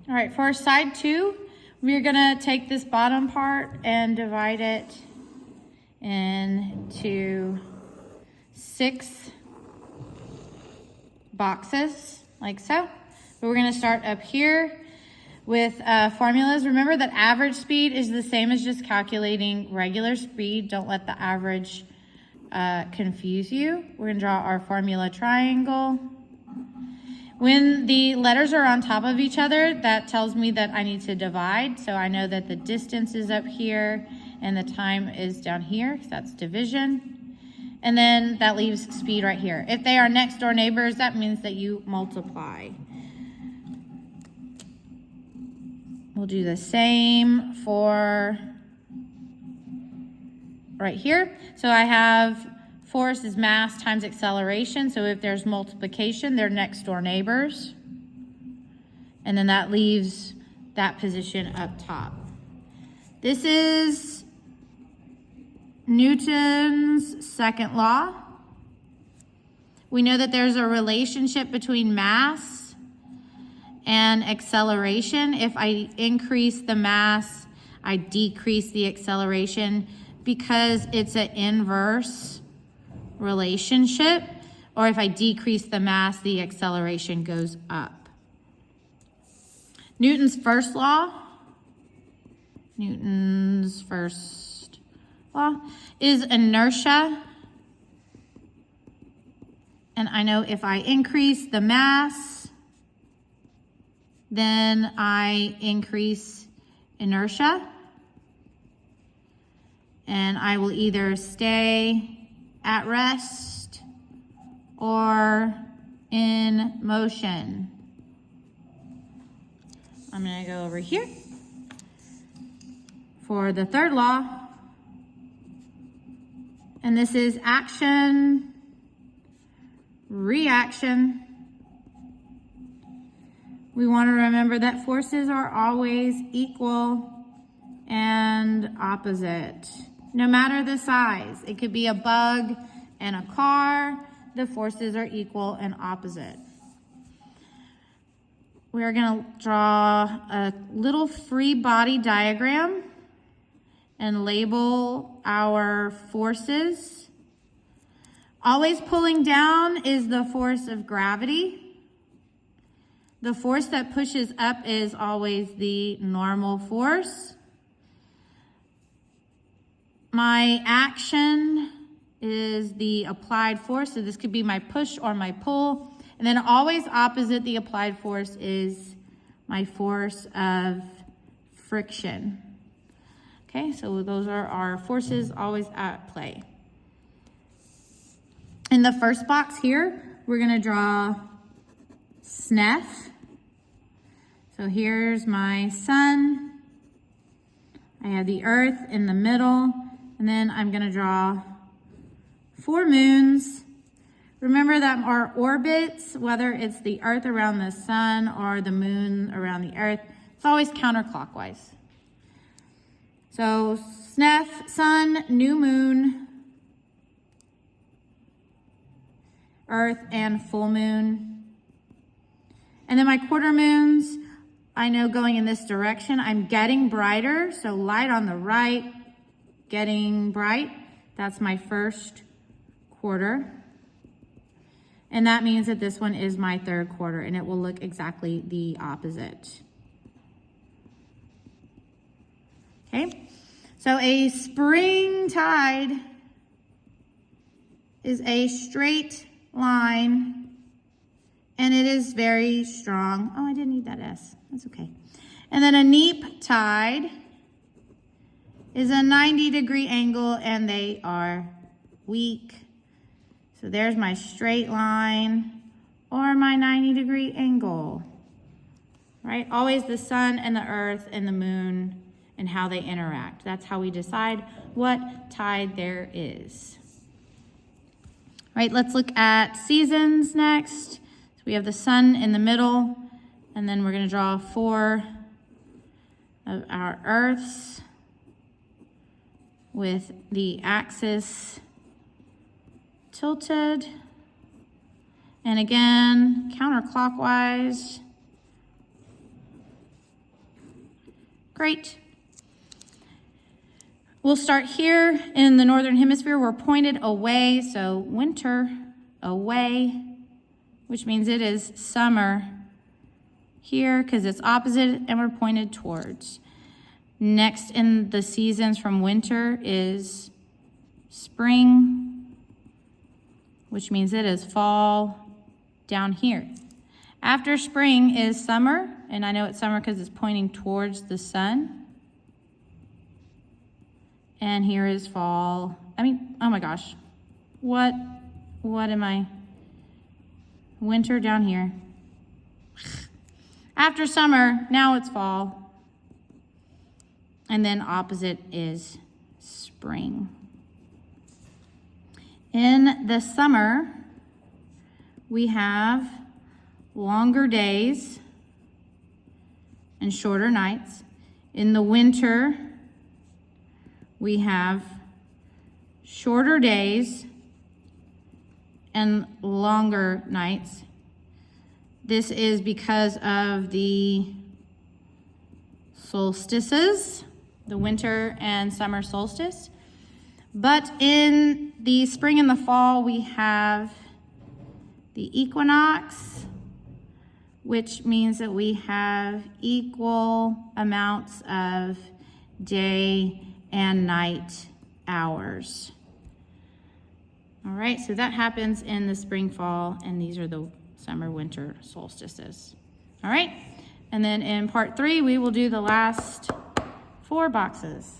All right, for side 2, we're gonna take this bottom part and divide it into 6 boxes, like so. But we're gonna start up here with formulas. Remember that average speed is the same as just calculating regular speed. Don't let the average confuse you. We're gonna draw our formula triangle. When the letters are on top of each other, that tells me that I need to divide. So I know that the distance is up here and the time is down here, because that's division. And then that leaves speed right here. If they are next door neighbors, that means that you multiply. We'll do the same for right here. So I have force is mass times acceleration. So if there's multiplication, they're next door neighbors. And then that leaves that position up top. This is Newton's second law. We know that there's a relationship between mass and acceleration. If I increase the mass, I decrease the acceleration because it's an inverse relationship. Or if I decrease the mass, the acceleration goes up. Newton's first law is inertia. And I know if I increase the mass, then I increase inertia. And I will either stay at rest or in motion. I'm going to go over here for the third law. And this is action, reaction. We want to remember that forces are always equal and opposite, no matter the size. It could be a bug and a car. The forces are equal and opposite. We're going to draw a little free body diagram and label our forces. Always pulling down is the force of gravity. The force that pushes up is always the normal force. My action is the applied force, so this could be my push or my pull. And then always opposite the applied force is my force of friction. Okay, so those are our forces always at play. In the first box here, we're gonna draw SNEF. So here's my sun. I have the earth in the middle, and then I'm gonna draw 4 moons. Remember that our orbits, whether it's the earth around the sun or the moon around the earth, it's always counterclockwise. So SNEF, sun, new moon, earth, and full moon. And then my quarter moons, I know going in this direction, I'm getting brighter. So light on the right, getting bright. That's my first quarter. And that means that this one is my third quarter, and it will look exactly the opposite. Okay, so a spring tide is a straight line, and it is very strong. Oh, I didn't need that S. That's okay. And then a neap tide is a 90-degree angle, and they are weak. So there's my straight line or my 90-degree angle, right? Always the sun and the earth and the moon and how they interact. That's how we decide what tide there is. All right, let's look at seasons next. So we have the sun in the middle, and then we're going to draw 4 of our earths with the axis tilted. And again, counterclockwise. Great. We'll start here in the northern hemisphere. We're pointed away, so winter away, which means it is summer here because it's opposite and we're pointed towards. Next in the seasons from winter is spring, which means it is fall down here. After spring is summer, and I know it's summer because it's pointing towards the sun. And here is fall. Oh my gosh. What am I? Winter down here. After summer, now it's fall. And then opposite is spring. In the summer, we have longer days and shorter nights. In the winter, we have shorter days and longer nights. This is because of the solstices, the winter and summer solstice. But in the spring and the fall, we have the equinox, which means that we have equal amounts of day and night hours. All right, so that happens in the spring, fall, and these are the summer, winter solstices. All right, and then in part 3, we will do the last 4 boxes.